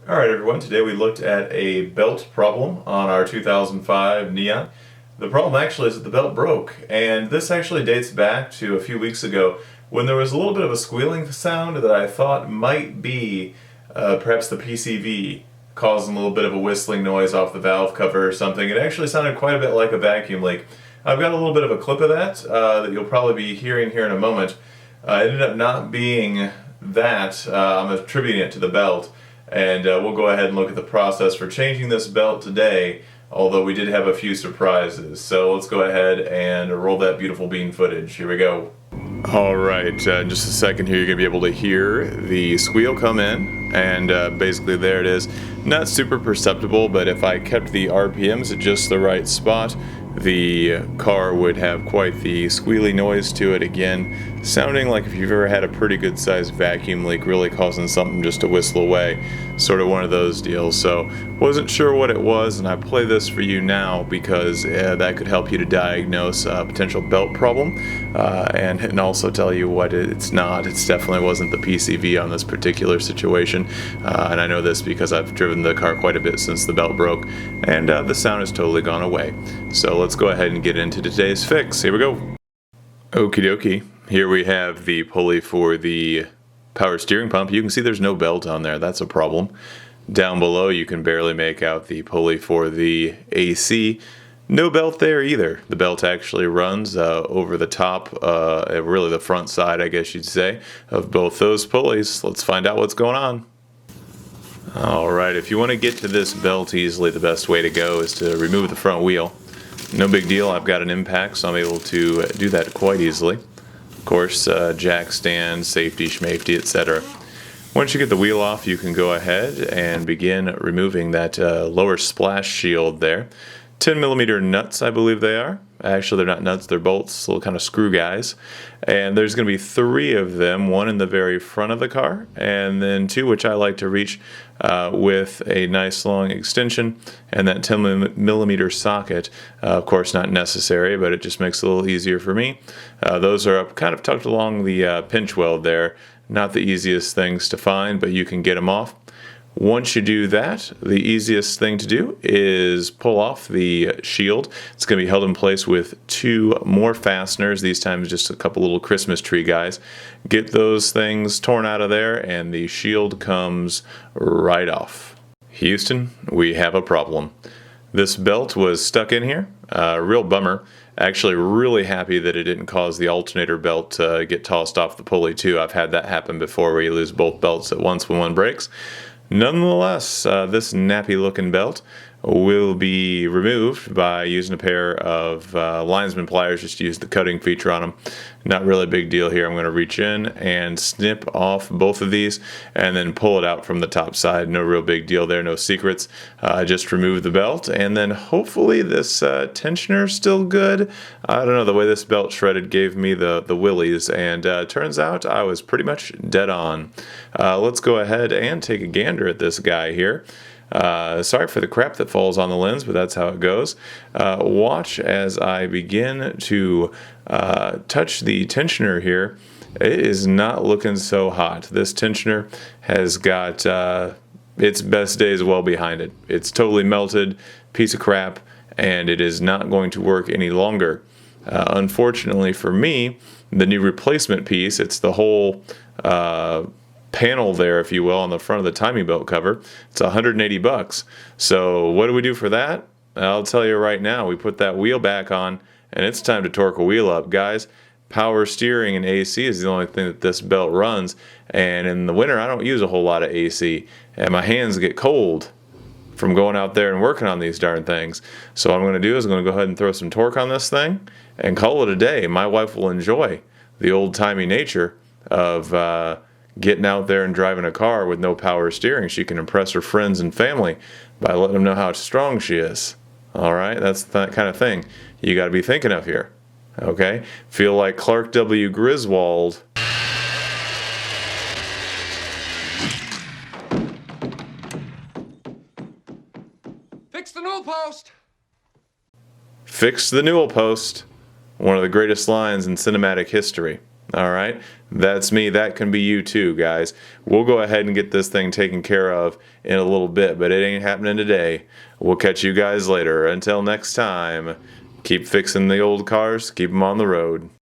Alright everyone, today we looked at a belt problem on our 2005 Neon. The problem actually is that the belt broke, and this actually dates back to a few weeks ago when there was a little bit of a squealing sound that I thought might be perhaps the PCV causing a little bit of a whistling noise off the valve cover or something. It actually sounded quite a bit like a vacuum leak. I've got a little bit of a clip of that that you'll probably be hearing here in a moment. It ended up not being that. I'm attributing it to the belt. And we'll go ahead and look at the process for changing this belt today, although we did have a few surprises. So let's go ahead and roll that beautiful bean footage. Here we go. Alright, in just a second here you're going to be able to hear the squeal come in, and basically there it is. Not super perceptible, but if I kept the RPMs at just the right spot, the car would have quite the squealy noise to it again, sounding like if you've ever had a pretty good sized vacuum leak really causing something just to whistle away. Sort of one of those deals. So wasn't sure what it was, and I play this for you now because that could help you to diagnose a potential belt problem and also tell you what it's not. It definitely wasn't the PCV on this particular situation, and I know this because I've driven the car quite a bit since the belt broke, and the sound has totally gone away. So let's go ahead and get into today's fix. Here we go. Okie dokie. Here we have the pulley for the power steering pump. You can see there's no belt on there. That's a problem. Down below you can barely make out the pulley for the AC. No belt there either. The belt actually runs over the top, really the front side, I guess you'd say, of both those pulleys. Let's find out what's going on. Alright, if you want to get to this belt easily, the best way to go is to remove the front wheel. No big deal, I've got an impact, so I'm able to do that quite easily. Of course, jack stand, safety, schmafety, etc. Once you get the wheel off, you can go ahead and begin removing that lower splash shield there. 10mm nuts, I believe they are. Actually, they're not nuts, they're bolts, little kind of screw guys. And there's going to be 3 of them, one in the very front of the car, and then 2 which I like to reach with a nice long extension, and that 10mm socket. Of course, not necessary, but it just makes it a little easier for me. Those are kind of tucked along the pinch weld there. Not the easiest things to find, but you can get them off. Once you do that, the easiest thing to do is pull off the shield. It's going to be held in place with 2 more fasteners, these times just a couple little Christmas tree guys. Get those things torn out of there and the shield comes right off. Houston, we have a problem. This belt was stuck in here, real bummer. Actually really happy that it didn't cause the alternator belt to get tossed off the pulley too. I've had that happen before where you lose both belts at once when one breaks. Nonetheless, this nappy looking belt will be removed by using a pair of linesman pliers. Just use the cutting feature on them. Not really a big deal here. I'm going to reach in and snip off both of these and then pull it out from the top side. No real big deal there, no secrets. Just remove the belt, and then hopefully this tensioner is still good. I don't know, the way this belt shredded gave me the willies, and turns out I was pretty much dead on. Let's go ahead and take a gander at this guy here. Sorry for the crap that falls on the lens, but that's how it goes. Watch as I begin to touch the tensioner here. It is not looking so hot. This tensioner has got its best days well behind it. It's totally melted, piece of crap, and it is not going to work any longer. Unfortunately for me, the new replacement piece, it's the whole panel there, if you will, on the front of the timing belt cover. It's $180. So what do we do for that? I'll tell you right now. We put that wheel back on, and it's time to torque a wheel up, guys. Power steering and AC is the only thing that this belt runs, and in the winter I don't use a whole lot of AC, and my hands get cold from going out there and working on these darn things. So what I'm going to do is I'm going to go ahead and throw some torque on this thing and call it a day. My wife will enjoy the old-timey nature of getting out there and driving a car with no power steering. She can impress her friends and family by letting them know how strong she is. Alright, that's that kind of thing you got to be thinking of here. Okay? Feel like Clark W. Griswold. Fix the newel post! Fix the newel post. One of the greatest lines in cinematic history. All right, that's me. That can be you too, guys. We'll go ahead and get this thing taken care of in a little bit, but it ain't happening today. We'll catch you guys later. Until next time, keep fixing the old cars, keep them on the road.